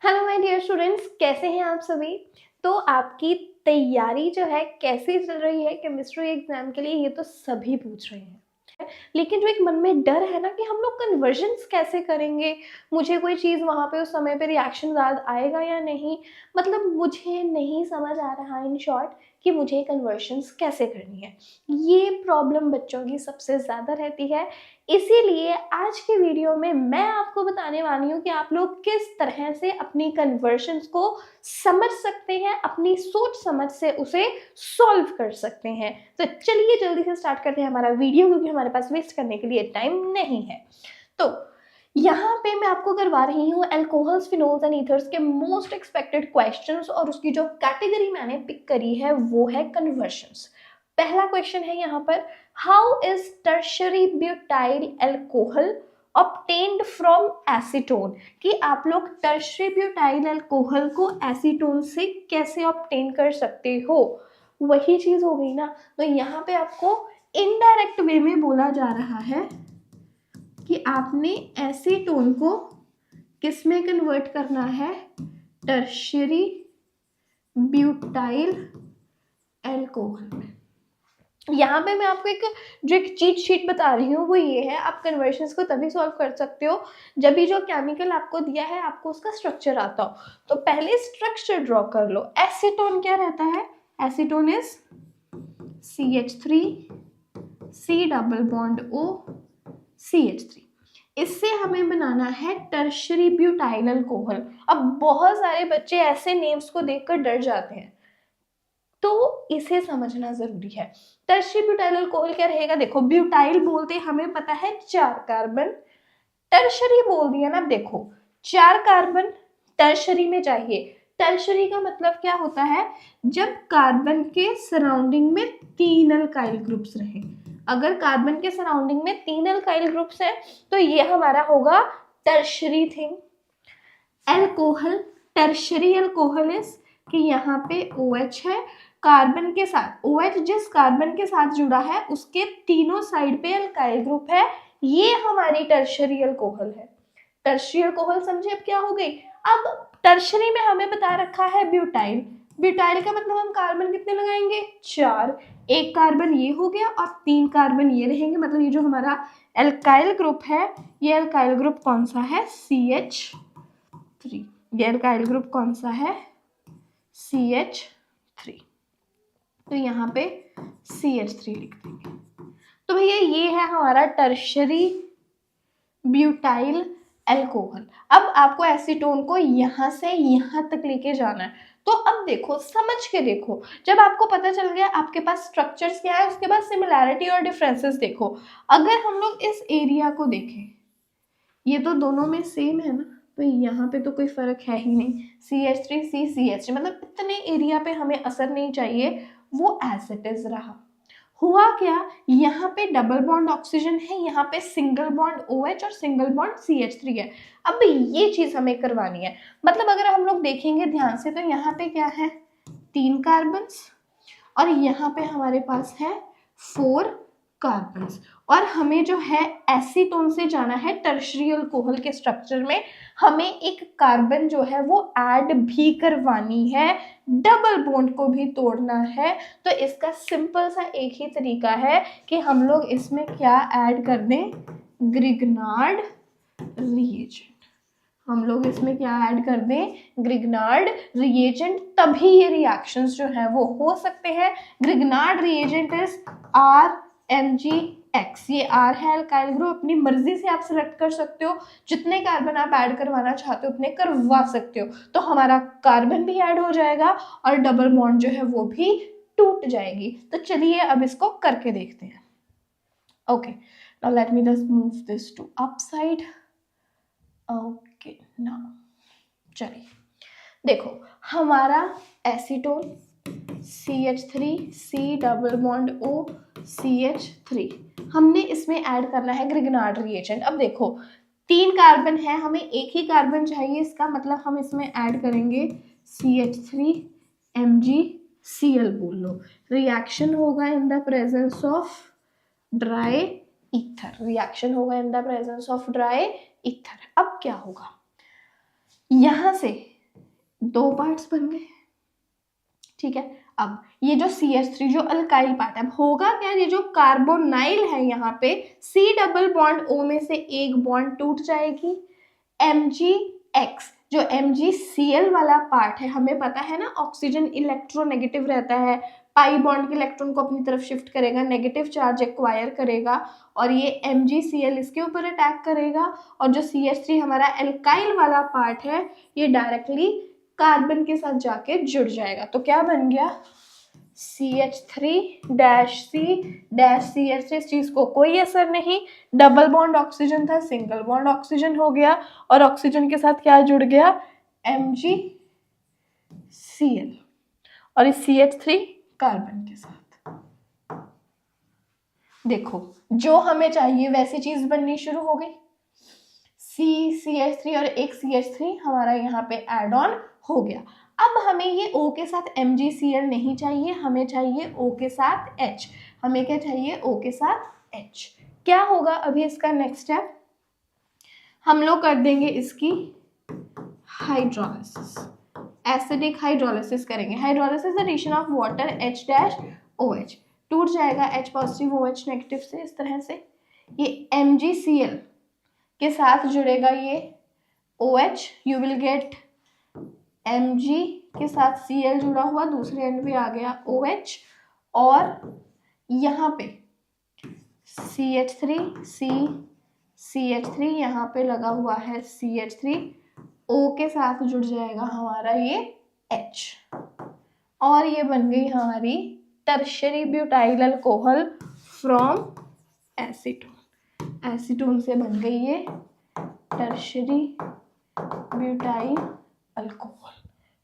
Hello my dear students, कैसे हैं आप सभी। तो आपकी तैयारी जो है कैसी चल रही है केमिस्ट्री एग्जाम के लिए, ये तो सभी पूछ रहे हैं। लेकिन जो एक मन में डर है ना कि हम लोग कन्वर्जन्स कैसे करेंगे, मुझे कोई चीज़ वहाँ पे उस समय पे रिएक्शन याद आएगा या नहीं, मतलब मुझे नहीं समझ आ रहा इन शॉर्ट कि मुझे कन्वर्जन्स कैसे करनी है। ये प्रॉब्लम बच्चों की सबसे ज़्यादा रहती है। इसीलिए आज के वीडियो में मैं आपको बताने वाली हूँ कि आप लोग किस तरह से अपनी कन्वर्जन्स को समझ सकते हैं, अपनी सोच समझ से उसे सॉल्व कर सकते हैं। तो चलिए जल्दी से स्टार्ट करते हैं हमारा वीडियो, क्योंकि हमारे पास वेस्ट करने के लिए टाइम नहीं है। तो यहाँ पे मैं आपको करवा रही हूँ अल्कोहल्स, फिनोल्स एंड ईथर्स के मोस्ट एक्सपेक्टेड क्वेश्चंस, और उसकी जो कैटेगरी मैंने पिक करी है वो है कन्वर्जन्स। पहला क्वेश्चन है यहाँ पर, how is tertiary butyl alcohol obtained from acetone, कि आप लोग टर्शरी ब्यूटाइल अल्कोहल को एसीटोन से कैसे ऑब्टेन कर सकते हो। वही चीज हो गई ना। तो यहाँ पे आपको इनडायरेक्ट वे में बोला जा रहा है कि आपने एसीटोन को किस में कन्वर्ट करना है, टर्शरी ब्यूटाइल अल्कोहल में। यहाँ पे मैं आपको एक चीट शीट बता रही हूँ, वो ये है, आप कन्वर्जन्स को तभी सॉल्व कर सकते हो जब भी जो केमिकल आपको दिया है आपको उसका स्ट्रक्चर आता हो। तो पहले स्ट्रक्चर ड्रॉ कर लो। एसीटोन क्या रहता है, acetone is CH3 C double bond O CH3। इससे हमें बनाना है टर्शरी ब्यूटाइल अल्कोहल। अब बहुत सारे बच्चे ऐसे नेम्स को देखकर डर जाते हैं, तो इसे समझना जरूरी है। टर्शरी ब्यूटाइल अल्कोहल क्या रहेगा, देखो ब्यूटाइल बोलते हमें पता है 4 कार्बन, टर्शरी बोल दिया ना, देखो 4 कार्बन टर्शरी में चाहिए। टर्शरी का मतलब क्या होता है, जब कार्बन के सराउंडिंग में 3 अल्काइल ग्रुप्स रहे। अगर कार्बन के सराउंडिंग में 3 अल्काइल ग्रुप्स हैं तो ये हमारा होगा tertiary thing. Alcohol, tertiary alcohol is कि यहाँ पे OH है, कार्बन के साथ OH जिस कार्बन के साथ जुड़ा है उसके तीनों साइड पे अल्काइल ग्रुप है, ये हमारी टर्शरी अल्कोहल है। टर्शरी अल्कोहल समझे अब क्या हो गई। अब टर्शरी में हमें बता रखा है ब्यूटाइल। ब्यूटाइल का मतलब हम कार्बन कितने लगाएंगे, 4। एक कार्बन ये हो गया और 3 कार्बन ये रहेंगे, मतलब ये जो हमारा अल्काइल ग्रुप है, ये अल्काइल ग्रुप कौन सा है, CH3। ये अल्काइल ग्रुप कौन सा है, CH3। तो यहाँ पे CH3 लिख देंगे। तो भैया ये है हमारा टर्शरी ब्यूटाइल अल्कोहल। अब आपको एसीटोन को यहाँ से यहाँ तक लेके जाना है। तो अब देखो, समझ के देखो, जब आपको पता चल गया आपके पास स्ट्रक्चर्स क्या है, उसके बाद सिमिलैरिटी और डिफरेंसेस देखो। अगर हम लोग इस एरिया को देखें, ये तो दोनों में सेम है ना, तो यहाँ पे तो कोई फर्क है ही नहीं। CH3 CH3, मतलब इतने एरिया पे हमें असर नहीं चाहिए, वो एज इट इज रहा। हुआ क्या, यहाँ पे डबल बॉन्ड ऑक्सीजन है, यहाँ पे सिंगल बॉन्ड OH और सिंगल बॉन्ड CH3 है। अब ये चीज हमें करवानी है। मतलब अगर हम लोग देखेंगे ध्यान से तो यहाँ पे क्या है, 3 कार्बन और यहाँ पे हमारे पास है 4 कार्बन्स। और हमें जो है एसीटोन से जाना है टर्शरी अल्कोहल के स्ट्रक्चर में, हमें एक कार्बन जो है वो ऐड भी करवानी है, डबल बॉन्ड को भी तोड़ना है। तो इसका सिंपल सा एक ही तरीका है कि हम लोग इसमें क्या ऐड कर दें, ग्रिग्नार्ड रिएजेंट। हम लोग इसमें क्या ऐड कर दें, ग्रिग्नार्ड रिएजेंट, तभी ये रिएक्शंस जो है वो हो सकते हैं। Grignard reagent is RMgX। ये R है अल्काइल ग्रुप, अपनी मर्जी से आप सिलेक्ट कर सकते हो, जितने कार्बन आप ऐड करवाना चाहते हो उतने करवा सकते हो। तो हमारा कार्बन भी ऐड हो जाएगा और डबल बॉन्ड जो है वो भी टूट जाएगी। तो चलिए अब इसको करके देखते हैं। Okay, now let me just move this to upside. Okay now चलिए देखो, हमारा acetone CH3 C double bond O CH3, हमने इसमें ऐड करना है ग्रिग्नार्ड रिएजेंट। अब देखो 3 कार्बन है, हमें एक ही कार्बन चाहिए, इसका मतलब हम इसमें ऐड करेंगे CH3 MgCl बोल लो। रिएक्शन होगा in the presence of dry ether, reaction होगा in the presence of dry ether. अब क्या होगा, यहां से 2 पार्ट्स बन गए, ठीक है। अब ये जो CH3 जो अल्काइल पार्ट है, अब होगा क्या, ये जो कार्बोनाइल है यहाँ पे C डबल बॉन्ड O में से एक बॉन्ड टूट जाएगी, MgX जो MgCl वाला पार्ट है, हमें पता है ना ऑक्सीजन इलेक्ट्रोनेगेटिव रहता है, पाई बॉन्ड के इलेक्ट्रॉन को अपनी तरफ शिफ्ट करेगा, नेगेटिव चार्ज एक्वायर करेगा और ये MgCl इसके ऊपर अटैक करेगा, और जो CH3 हमारा एल्काइल वाला पार्ट है ये डायरेक्टली कार्बन के साथ जाके जुड़ जाएगा। तो क्या बन गया, CH3-C-CH3, इस चीज को कोई असर नहीं, डबल बॉन्ड ऑक्सीजन था, सिंगल बॉन्ड ऑक्सीजन हो गया, और ऑक्सीजन के साथ क्या जुड़ गया, MgCl, और इस CH3 कार्बन के साथ। देखो जो हमें चाहिए वैसी चीज बननी शुरू हो गई, CH3 और एक CH3 हमारा यहाँ पे एड ऑन हो गया। अब हमें ये O के साथ MgCl नहीं चाहिए, हमें चाहिए O के साथ H। हमें क्या चाहिए, O के साथ H। क्या होगा अभी इसका नेक्स्ट स्टेप, हम लोग कर देंगे इसकी हाइड्रोलिसिस, एसिडिक हाइड्रोलिसिस करेंगे। Hydrolysis addition of water H-OH, टूट जाएगा H पॉजिटिव OH नेगेटिव से, इस तरह से ये MgCl के साथ जुड़ेगा ये OH, you will get Mg के साथ Cl जुड़ा हुआ, दूसरे एंड पे आ गया OH, और यहाँ पे CH3 यहाँ पे लगा हुआ है CH3, O के साथ जुड़ जाएगा हमारा ये H, और ये बन गई हमारी tertiary butyl alcohol from acetone. Acetone से बन गई ये tertiary butyl alcohol.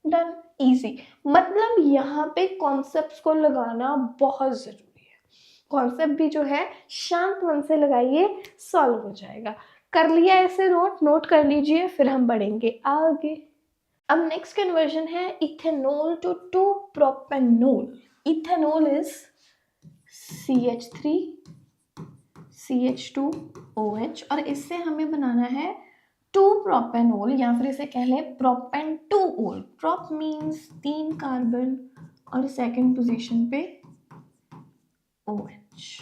Done, easy. मतलब यहाँ पे कॉन्सेप्ट्स को लगाना बहुत जरूरी है, कॉन्सेप्ट भी जो है शांत मन से लगाइए, सॉल्व हो जाएगा। कर लिया ऐसे नोट कर लीजिए, फिर हम बढ़ेंगे आगे। अब नेक्स्ट कन्वर्जन है ethanol to 2 propanol. Ethanol is CH3 CH2OH, और इससे हमें बनाना है 2 प्रोपेनॉल, या फिर इसे कह लें प्रोपेन 2-ओल। प्रोप मीन्स 3 कार्बन और सेकंड पोजीशन पे OH।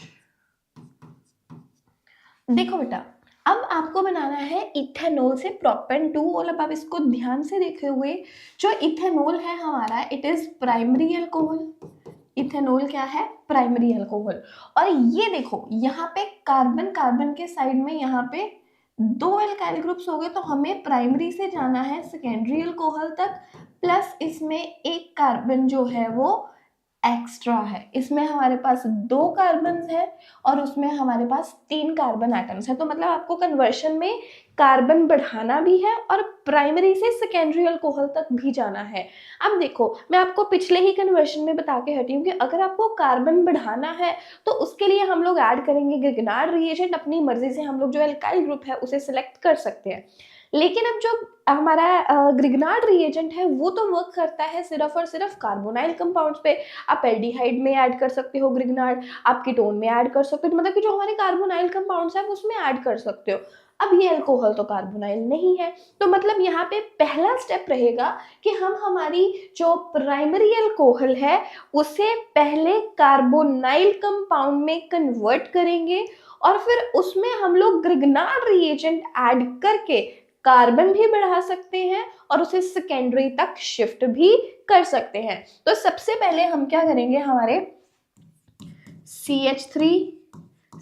देखो बेटा, अब आपको बनाना है इथेनॉल से प्रोपेन 2-ओल। अब आप इसको ध्यान से देखे हुए, जो इथेनॉल है हमारा it is primary alcohol. Ethanol क्या है, प्राइमरी अल्कोहल। और ये देखो यहाँ पे कार्बन के साइड में यहाँ पे 2 एल्काइल ग्रुप्स हो गए, तो हमें प्राइमरी से जाना है सेकेंडरी अल्कोहल तक, प्लस इसमें एक कार्बन जो है वो एक्स्ट्रा है। इसमें हमारे पास 2 कार्बन है और उसमें हमारे पास 3 कार्बन एटम्स है। तो मतलब आपको कन्वर्शन में कार्बन बढ़ाना भी है और प्राइमरी से सेकेंडरी अल्कोहल तक भी जाना है। अब देखो, मैं आपको पिछले ही कन्वर्शन में बता के हटी हूँ कि अगर आपको कार्बन बढ़ाना है तो उसके लिए हम लोग ऐड करेंगे ग्रिग्नार्ड रिएजेंट। अपनी मर्जी से हम लोग जो एल्काइल ग्रुप है उसे सिलेक्ट कर सकते हैं, लेकिन अब जो हमारा ग्रिग्नार्ड रिएजेंट है वो तो वर्क करता है सिर्फ और सिर्फ कार्बोनाइल कंपाउंड्स पे। आप एल्डिहाइड में ऐड कर सकते हो ग्रिग्नार्ड, आप कीटोन में ऐड कर सकते हो, मतलब कि जो हमारे कार्बोनाइल कंपाउंड्स है उसमें ऐड कर सकते हो। अब ये अल्कोहल तो कार्बोनाइल नहीं है, तो मतलब यहाँ पे पहला स्टेप रहेगा कि हम हमारी जो प्राइमरी अल्कोहल है उसे पहले कार्बोनाइल कंपाउंड में कन्वर्ट करेंगे और फिर उसमें हम लोग ग्रिग्नार्ड रिएजेंट ऐड करके कार्बन भी बढ़ा सकते हैं और उसे सेकेंडरी तक शिफ्ट भी कर सकते हैं। तो सबसे पहले हम क्या करेंगे, हमारे CH3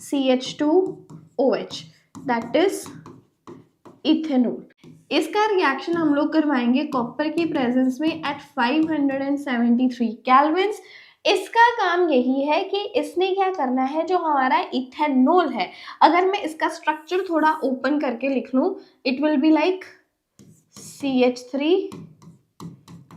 CH2OH that is ethanol, इसका रिएक्शन हम लोग करवाएंगे कॉपर की प्रेजेंस में एट 573 केल्विन। इसका काम यही है कि इसने क्या करना है, जो हमारा इथेनॉल है, अगर मैं इसका स्ट्रक्चर थोड़ा ओपन करके लिख लूं, it will be like CH3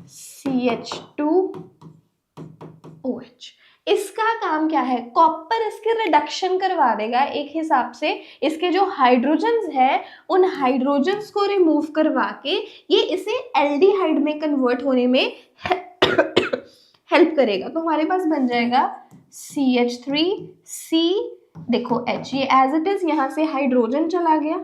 CH2OH। इसका काम क्या है, कॉपर इसके रिडक्शन करवा देगा, एक हिसाब से इसके जो हाइड्रोजन्स हैं उन हाइड्रोजन्स को रिमूव करवा के ये इसे एल्डिहाइड में कन्वर्ट होने में हेल्प करेगा। तो हमारे पास बन जाएगा CH3C, देखो H, ये एज इट इज यहाँ से हाइड्रोजन चला गया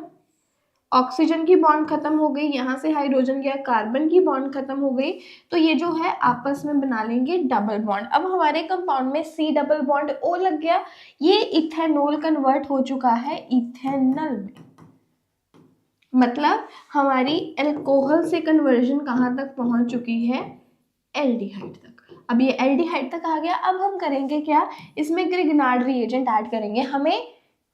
ऑक्सीजन की बॉन्ड खत्म हो गई, यहाँ से हाइड्रोजन गया, कार्बन की बॉन्ड खत्म हो गई, तो ये जो है आपस में बना लेंगे डबल बॉन्ड। अब हमारे कंपाउंड में C डबल बॉन्ड O लग गया, ये इथेनॉल कन्वर्ट हो चुका है इथेनॉल में। मतलब हमारी एल्कोहल से कन्वर्जन कहाँ तक पहुंच चुकी है, एल्डिहाइड तक। अब ये एल्डिहाइड तक आ गया, अब हम करेंगे क्या, इसमें ग्रिग्नार्ड रिएजेंट ऐड करेंगे। हमें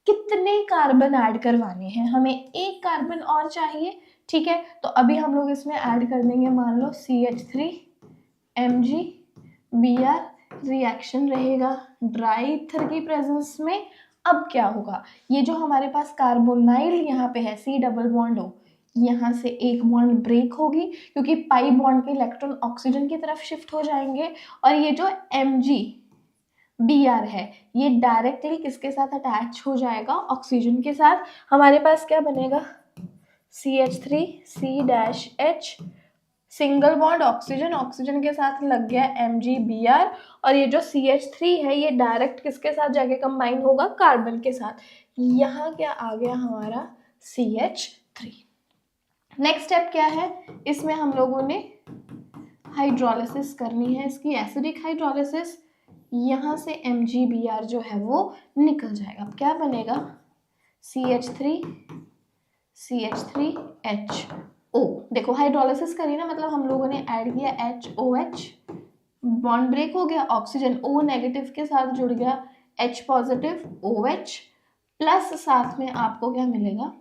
कितने कार्बन ऐड करवाने हैं, हमें एक कार्बन और चाहिए, ठीक है। तो अभी हम लोग इसमें ऐड कर देंगे, मान लो CH3 MgBr, रिएक्शन रहेगा ड्राई ईथर की प्रेजेंस में। अब क्या होगा, ये जो हमारे पास कार्बोनाइल यहाँ पे है C डबल बॉन्ड O, यहाँ से एक बॉन्ड ब्रेक होगी क्योंकि पाई बॉन्ड के इलेक्ट्रॉन ऑक्सीजन की तरफ शिफ्ट हो जाएंगे, और ये जो MgBr है ये डायरेक्टली किसके साथ अटैच हो जाएगा, ऑक्सीजन के साथ। हमारे पास क्या बनेगा, CH3 C-H, single bond oxygen, oxygen के साथ लग गया MgBr, और ये जो CH3 है ये डायरेक्ट किसके साथ जाके कंबाइन होगा, कार्बन के साथ। यहाँ क्या आ गया हमारा CH3। नेक्स्ट स्टेप क्या है, इसमें हम लोगों ने हाइड्रोलिसिस करनी है, इसकी एसिडिक हाइड्रोलिसिस। यहाँ से MgBr जो है वो निकल जाएगा। अब क्या बनेगा, CH3CH3HO। देखो हाइड्रोलिसिस करी ना, मतलब हम लोगों ने ऐड किया HOH, बॉन्ड ब्रेक हो गया, ऑक्सीजन O नेगेटिव के साथ जुड़ गया, H पॉजिटिव OH, प्लस साथ में आपको क्या मिलेगा,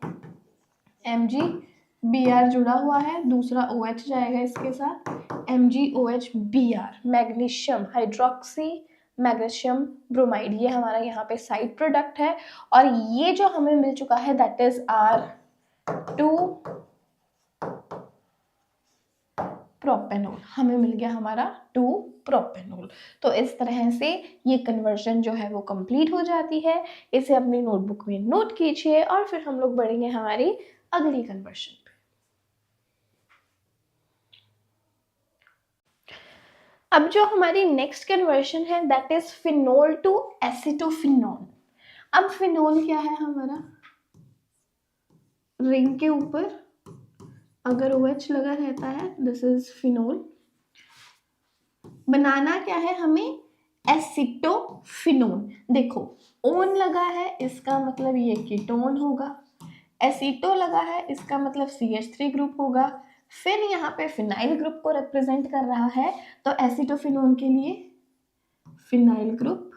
MgBr जुड़ा हुआ है, दूसरा OH जाएगा इसके साथ, MgOHBr, magnesium hydroxy magnesium bromide, ये हमारा यहाँ पे साइड प्रोडक्ट है। और ये जो हमें मिल चुका है दैट इज R2 प्रोपेनॉल, हमें मिल गया हमारा 2 प्रोपेनॉल। तो इस तरह से ये कन्वर्जन जो है वो कंप्लीट हो जाती है। इसे अपनी नोटबुक में नोट कीजिए और फिर हम लोग बढ़ेंगे हमारी अगली कन्वर्जन पे। अब जो हमारी नेक्स्ट कन्वर्जन है that is phenol to acetophenol. अब फिनोल क्या है, हमारा रिंग के ऊपर अगर OH लगा रहता है, दिस इज फिनोल। बनाना क्या है हमें, एसिटोफिनोन। देखो ओन लगा है, इसका मतलब ये कीटोन होगा, एसिटो लगा है इसका मतलब CH3 ग्रुप होगा, फिर यहाँ पे फिनाइल ग्रुप को रिप्रेजेंट कर रहा है, तो एसिटोफिनोन के लिए फिनाइल ग्रुप,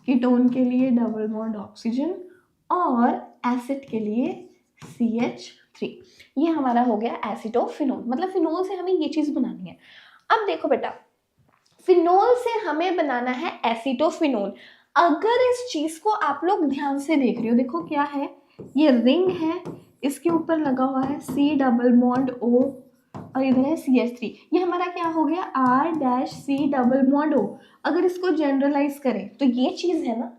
कीटोन के लिए डबल बॉन्ड ऑक्सीजन, और एसिड के लिए CH3। ये हमारा हो गया एसिटोफिनोल। मतलब फिनोल से हमें ये चीज बनानी है। अब देखो बेटा, फिनोल से हमें बनाना है एसिटोफिनोल। अगर इस चीज को आप लोग ध्यान से देख रहे हो, देखो क्या है, ये रिंग है, इसके ऊपर लगा हुआ है C डबल बॉन्ड O, और इधर है CH3। ये हमारा क्या हो गया, R-C डबल बॉन्ड O। अगर इसको जनरलाइज करें तो ये चीज है ना,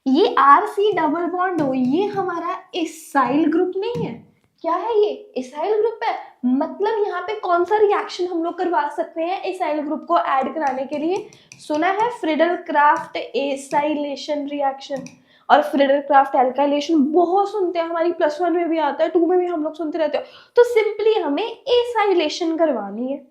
ये R-C डबल बॉन्ड O, ये हमारा इसाइल ग्रुप नहीं है। क्या है ये, इसाइल ग्रुप है। मतलब यहाँ पे कौन सा रिएक्शन हम लोग करवा सकते हैं इसाइल ग्रुप को ऐड कराने के लिए, सुना है फ्रिडल क्राफ्ट एसाइलेशन रिएक्शन और फ्रिडल क्राफ्ट एल्काइलेशन, बहुत सुनते हैं, हमारी +1 में भी आता है, 2 में भी हम लोग सुनते रहते हो। तो सिंपली हमें एसाइलेशन करवानी है,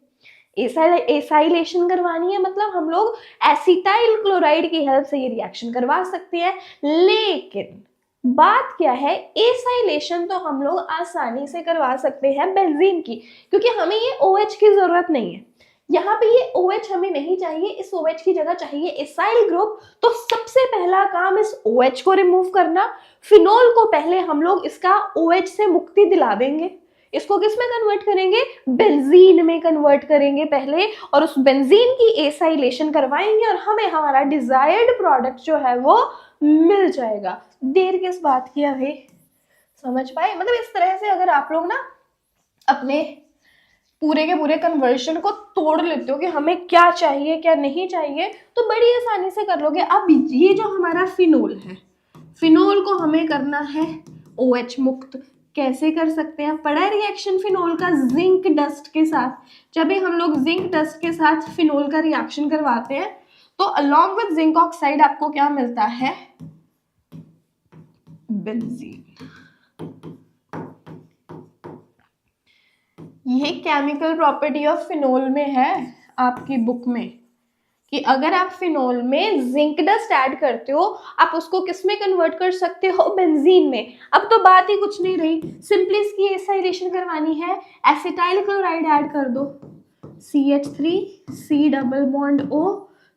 एसाइलेशन करवानी है, मतलब हम लोग एसिटाइल क्लोराइड की हेल्प से ये रिएक्शन करवा सकते हैं। लेकिन बात क्या है, एसाइलेशन तो हम लोग आसानी से करवा सकते हैं बेंजीन की, क्योंकि हमें ये OH की जरूरत नहीं है। यहाँ पे ये OH हमें नहीं चाहिए, इस OH की जगह चाहिए इसाइल ग्रुप। तो सबसे पहला काम इस OH को रिमूव करना। फिनोल को पहले हम लोग इसका OH से मुक्ति दिला देंगे, इसको किस में कन्वर्ट करेंगे, बेंजीन में कन्वर्ट करेंगे पहले, और उस बेंजीन की एसाइलेशन करवाएंगे और हमें हमारा डिजायर्ड प्रोडक्ट जो है वो मिल जाएगा। देर किस बात की है भाई, समझ पाए। मतलब इस तरह से अगर आप लोग ना अपने पूरे के पूरे कन्वर्जन को तोड़ लेते हो कि हमें क्या चाहिए क्या नहीं चाहिए, तो बड़ी आसानी से कर लोगे। अब ये जो हमारा फिनोल है, फिनोल को हमें करना है OH मुक्त। कैसे कर सकते हैं, पढ़ा है रिएक्शन फिनोल का जिंक डस्ट के साथ। जब भी हम लोग जिंक डस्ट के साथ फिनोल का रिएक्शन करवाते हैं तो अलॉन्ग विद जिंक ऑक्साइड आपको क्या मिलता है, बेंजीन। ये केमिकल प्रॉपर्टी ऑफ फिनोल में है आपकी बुक में कि अगर आप फिनोल में जिंक डस्ट ऐड करते हो आप उसको किस में कन्वर्ट कर सकते हो, बेंजीन में। अब तो बात ही कुछ नहीं रही, सिंपली इसकी एसाइलेशन करवानी है, एसिटाइल क्लोराइड ऐड कर दो, CH3 C double bond O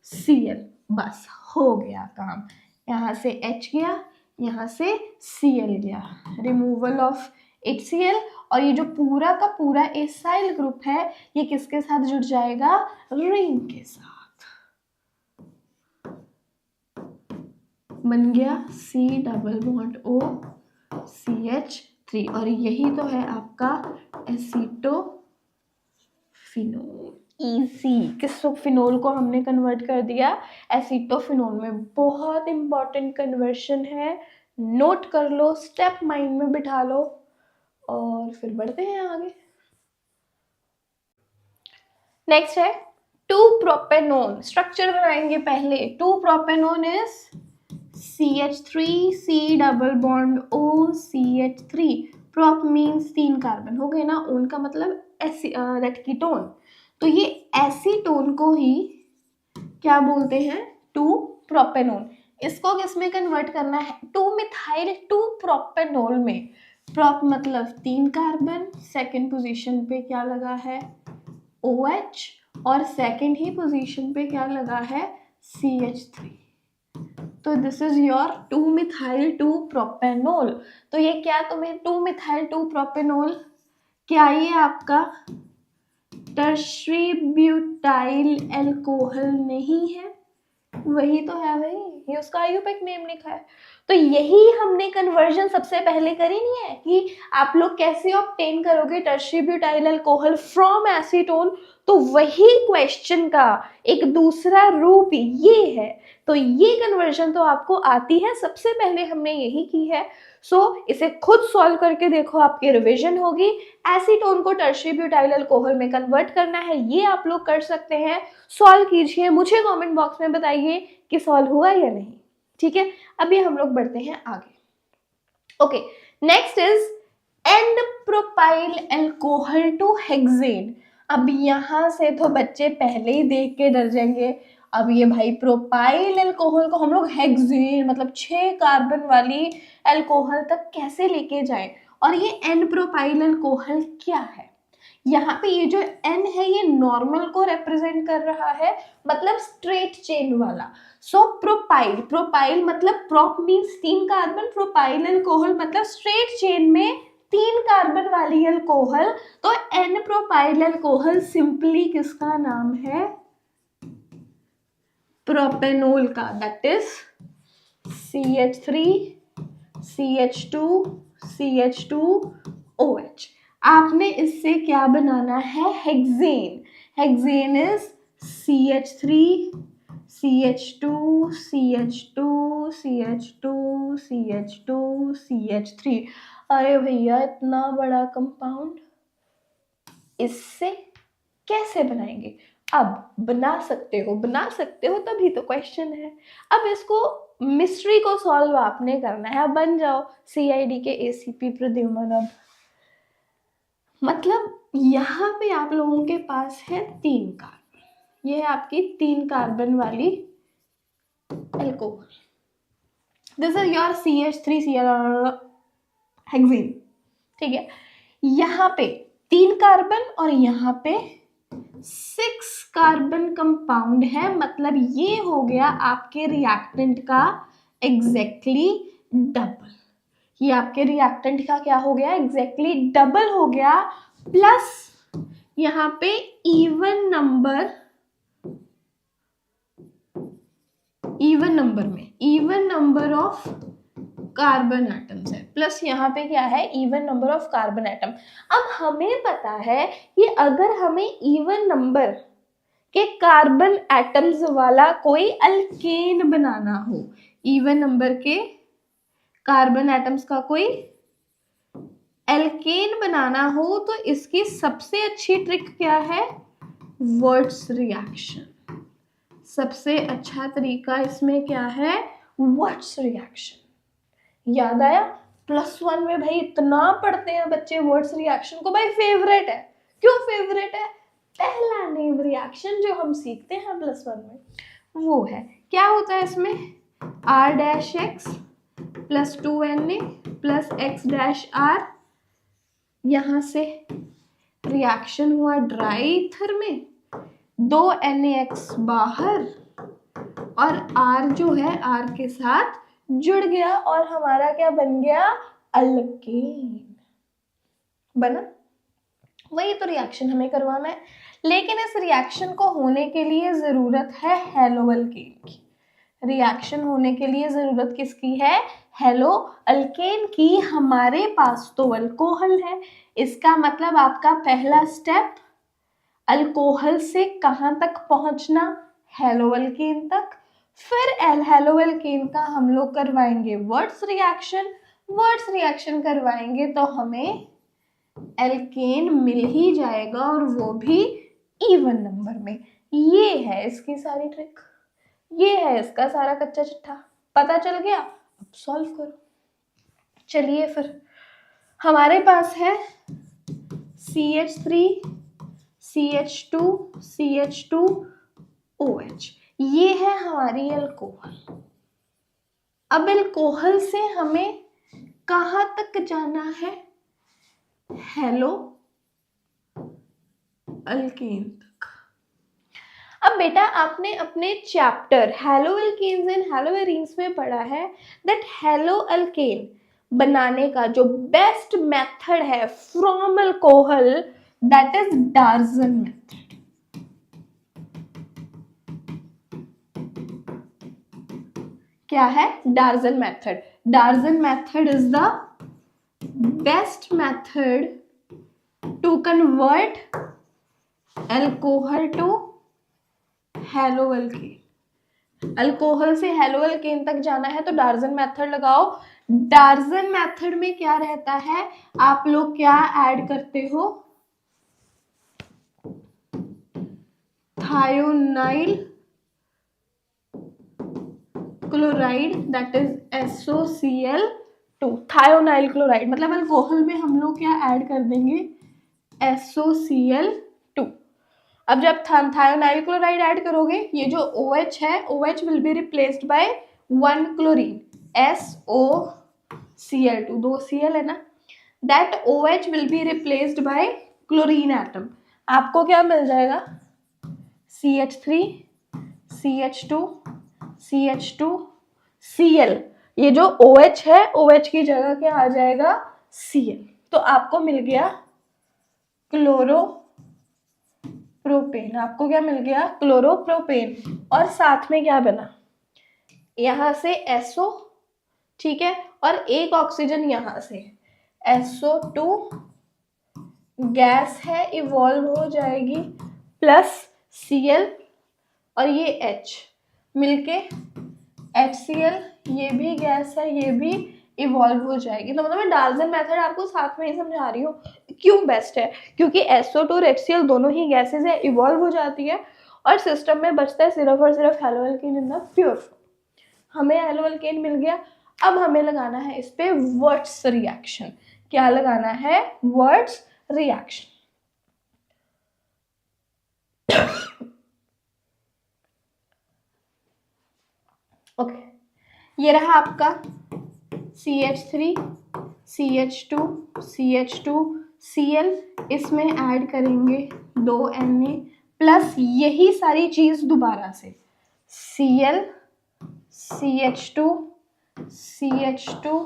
Cl, बस हो गया काम। यहाँ से H गया, यहाँ से Cl गया, रिमूवल ऑफ HCl, और ये जो पूरा का पूरा एसाइल ग्रुप है ये किसके साथ जुड़ जाएगा, रिंग के साथ। बन गया C double bond O CH3, और यही तो है आपका एसीटोफिनोल। इजी, किस फिनोल को हमने कन्वर्ट कर दिया एसीटोफिनोल में। बहुत इंपॉर्टेंट कन्वर्शन है, नोट कर लो, स्टेप माइंड में बिठा लो, और फिर बढ़ते हैं आगे। नेक्स्ट है 2-प्रोपेनोन। स्ट्रक्चर बनाएंगे पहले। Two propanone is CH3 C double bond O CH3। Prop means 3 carbon हो गए ना, ओन का मतलब दैट कीटोन, तो ये एसीटोन को ही क्या बोलते हैं, 2-प्रोपेनोन। इसको किस में कन्वर्ट करना है, 2-मिथाइल 2-प्रोपेनोल में। प्रोप मतलब 3 कार्बन, सेकेंड पोजीशन पे क्या लगा है OH, और सेकेंड ही पोजीशन पे क्या लगा है CH3। तो दिस इज योर 2-मिथाइल 2-प्रोपेनोल। तो ये क्या तुम्हें 2-मिथाइल 2-प्रोपेनोल, क्या ये आपका टर्शरी ब्यूटाइल अल्कोहल नहीं है? वही तो है भाई, ये उसका आईयूपैक नेम लिखा है। तो यही हमने कन्वर्जन सबसे पहले करी नहीं है कि आप लोग कैसे ऑब्टेन करोगे tertiary butyl alcohol from acetone, तो वही क्वेश्चन का एक दूसरा रूप ये है। तो ये कन्वर्जन तो आपको आती है, सबसे पहले हमने यही की है। सो इसे खुद सॉल्व करके देखो, आपकी रिवीजन होगी। एसीटोन को टर्शरी ब्यूटाइल अल्कोहल में कन्वर्ट करना है, ये आप लोग कर सकते हैं। सॉल्व कीजिए, मुझे कमेंट बॉक्स में बताइए कि सॉल्व हुआ या नहीं। ठीक है, अभी हम लोग बढ़ते हैं आगे। Okay, next is N propyl alcohol to hexane. अब यहाँ से तो बच्चे पहले ही देख के डर जाएंगे। अब ये भाई प्रोपाइल अल्कोहल को हम लोग हेक्सेन मतलब 6 कार्बन वाली अल्कोहल तक कैसे लेके जाएं, और ये एन प्रोपाइल अल्कोहल क्या है। यहाँ पे ये जो N है ये नॉर्मल को रिप्रेजेंट कर रहा है, मतलब स्ट्रेट चेन वाला। सो प्रोपाइल मतलब prop means 3 carbon, propyl alcohol मतलब स्ट्रेट चेन में 3 कार्बन वाली अल्कोहल। तो N प्रोपाइल अल्कोहल सिंपली किसका नाम है, प्रोपेनोल का, that is CH3 CH2 CH2OH। आपने इससे क्या बनाना है, hexane. Hexane is CH3 CH2 CH2 CH2 CH2 CH3। अरे भैया इतना बड़ा कंपाउंड इससे कैसे बनाएंगे? अब बना सकते हो तभी तो क्वेश्चन है। अब इसको मिस्ट्री को सॉल्व आपने करना है। अब बन जाओ CID के ACP प्रद्युमन। अब मतलब यहाँ पे आप लोगों के पास है 3 कार्बन, ये है आपकी 3 कार्बन वाली alcohol. This is your CH3 Cl hexane. ठीक है, यहाँ पे 3 कार्बन और यहाँ पे 6 कार्बन कंपाउंड है, मतलब ये हो गया आपके रिएक्टेंट का एग्जैक्टली डबल। ये आपके रिएक्टेंट का क्या हो गया, एग्जैक्टली डबल हो गया। प्लस यहाँ पे even number of carbon atoms है, प्लस यहाँ पे क्या है, even number of carbon atom. अब हमें पता है कि अगर हमें इवन नंबर के कार्बन एटम्स वाला कोई अल्केन बनाना हो, इवन नंबर के कार्बन एटम्स का कोई एल्केन बनाना हो, तो इसकी सबसे अच्छी ट्रिक क्या है, वर्ट्स रिएक्शन। सबसे अच्छा तरीका इसमें क्या है, वर्ट्स रिएक्शन। याद आया, +1 में भाई इतना पढ़ते हैं बच्चे वर्ट्स रिएक्शन को, भाई फेवरेट है, क्यों फेवरेट है? पहला नेम रिएक्शन जो हम सीखते हैं +1 में वो है, क्या होता है इसमें, R-X + 2Na + X-R, यहाँ से रिएक्शन हुआ ड्राई ईथर में, 2 NaX बाहर और R जो है R के साथ जुड़ गया और हमारा क्या बन गया, अल्केन बना। वही तो रिएक्शन हमें करवाना है, लेकिन इस रिएक्शन को होने के लिए जरूरत है हेलो अल्केन की। रिएक्शन होने के लिए जरूरत किसकी है, हेलो अल्केन की। हमारे पास तो अल्कोहल है, इसका मतलब आपका पहला स्टेप अल्कोहल से कहां तक पहुंचना, हेलो अल्केन तक। फिर हेलो अल्केन का हम लोग करवाएंगे वर्ड्स रिएक्शन, वर्ड्स रिएक्शन करवाएंगे तो हमें एल्केन मिल ही जाएगा और वो भी इवन नंबर में। ये है इसकी सारी ट्रिक, ये है इसका सारा कच्चा चिट्ठा। पता चल गया? अब सॉल्व करो। चलिए फिर हमारे पास है CH3 CH2 CH2OH, ये है हमारी अल्कोहल। अब अल्कोहल से हमें कहां तक जाना है, हेलो अल्केन तक। अब बेटा आपने अपने chapter haloalkanes and haloarenes में पढ़ा है दैट हेलो अल्केन बनाने का जो बेस्ट मेथड है from alcohol, that is Darzens method. क्या है, Darzens method. Darzens method is the best method to convert alcohol to haloalkane. Alcohol से हेलो अल्केन तक जाना है तो डार्जन मेथड लगाओ। डार्जन मेथड में क्या रहता है, आप लोग क्या ऐड करते हो, thionyl chloride, that is SOCl2। Thionyl chloride मतलब अल्कोहल में हम लोग क्या ऐड कर देंगे, SOCl2। अब जब थायोनाइल क्लोराइड ऐड करोगे, ये जो OH है, OH will be replaced by 1 chlorine, SOCl2, 2 Cl है ना, that OH will be replaced by chlorine atom. आपको क्या मिल जाएगा, CH3 CH2 CH2 Cl। ये जो OH है, OH की जगह क्या आ जाएगा, Cl। तो आपको मिल गया क्लोरोप्रोपेन। आपको क्या मिल गया, क्लोरोप्रोपेन। और साथ में क्या बना, यहां से SO, ठीक है, और एक ऑक्सीजन यहां से SO2 गैस है, इवॉल्व हो जाएगी, प्लस Cl और ये H मिलके HCl, ये भी गैस है, ये भी इवॉल्व हो जाएगी। तो मतलब मैं डार्जन मेथड आपको साथ में ही समझा रही हूँ। क्यों बेस्ट है, क्योंकि SO2 और HCl दोनों ही गैसेज है, इवॉल्व हो जाती है और सिस्टम में बचता है सिर्फ और सिर्फ hello alkane in the pure form. हमें हेलो अल्केन मिल गया। अब हमें लगाना है इस पे वर्ड्स रिएक्शन। क्या लगाना है, वर्ड्स रिएक्शन। ओके, ये रहा आपका CH3 CH2 CH2Cl, इसमें ऐड करेंगे 2 Na प्लस यही सारी चीज दोबारा से Cl CH2 CH2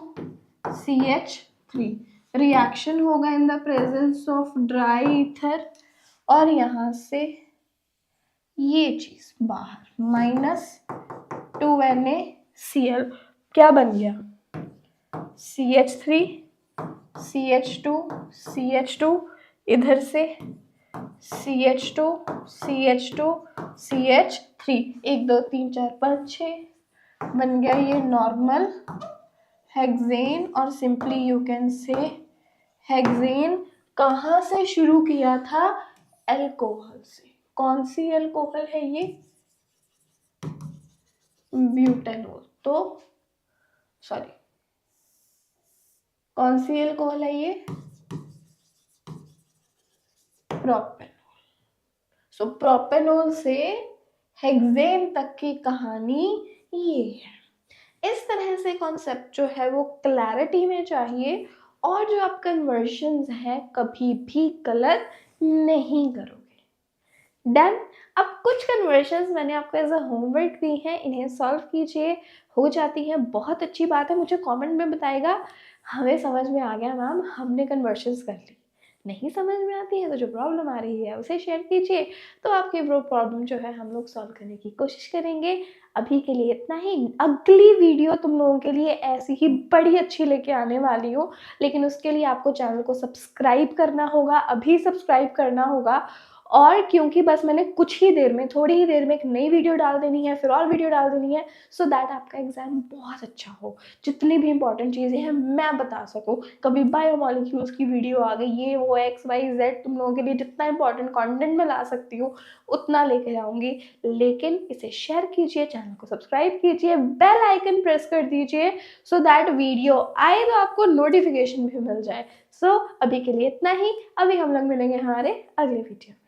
CH3। Reaction होगा in the presence of dry ether और यहां से ये चीज बाहर, -2NaCl। क्या बन गया, CH3 CH2 CH2, इधर से CH2 CH2 CH3, 1 2 3 4 5 6 बन गया ये नॉर्मल हेक्सेन। और simply you can say hexane कहाँ से शुरू किया था, अल्कोहल से। कौन सी अल्कोहल है ये, ब्यूटेनॉल। तो सॉरी, कौन सी अल्कोहल है ये, प्रोपेनॉल। सो प्रोपेनॉल से हेक्सेन तक की कहानी ये है। इस तरह से कॉन्सेप्ट जो है वो क्लैरिटी में चाहिए, और जो आप कन्वर्शंस हैं कभी भी गलत नहीं करोगे। डन। अब कुछ कन्वर्शंस मैंने आपको एज अ होमवर्क दी हैं, इन्हें सॉल्व कीजिए, हो जाती है बहुत अच्छी बात है। मुझे कमेंट में बताइएगा हमें समझ में आ गया मैम, हमने कन्वर्शंस कर ली। नहीं समझ में आती है तो जो प्रॉब्लम आ रही है उसे शेयर कीजिए, तो आपकी वो प्रॉब्लम जो है हम लोग सॉल्व करने की कोशिश करेंगे। अभी के लिए इतना ही। अगली वीडियो तुम लोगों के लिए ऐसी ही बड़ी अच्छी लेके आने वाली हूँ, लेकिन उसके लिए आपको चैनल को सब्सक्राइब करना होगा, अभी सब्सक्राइब करना होगा। और क्योंकि बस मैंने कुछ ही देर में, थोड़ी ही देर में एक नई वीडियो डाल देनी है, फिर और वीडियो डाल देनी है, सो दैट आपका एग्जाम बहुत अच्छा हो, जितनी भी इंपॉर्टेंट चीज़ें हैं मैं बता सकूँ। कभी बायोमॉलिक्यूल्स की वीडियो आ गई, ये वो XYZ, तुम लोगों के लिए जितना इंपॉर्टेंट कंटेंट मैं ला सकती हूँ उतना लेकर आऊँगी। लेकिन इसे शेयर कीजिए, चैनल को सब्सक्राइब कीजिए, बेल आइकन प्रेस कर दीजिए, सो दैट वीडियो आए तो आपको नोटिफिकेशन भी मिल जाए। सो अभी के लिए इतना ही। अभी हम लोग मिलेंगे हमारे अगले वीडियो में।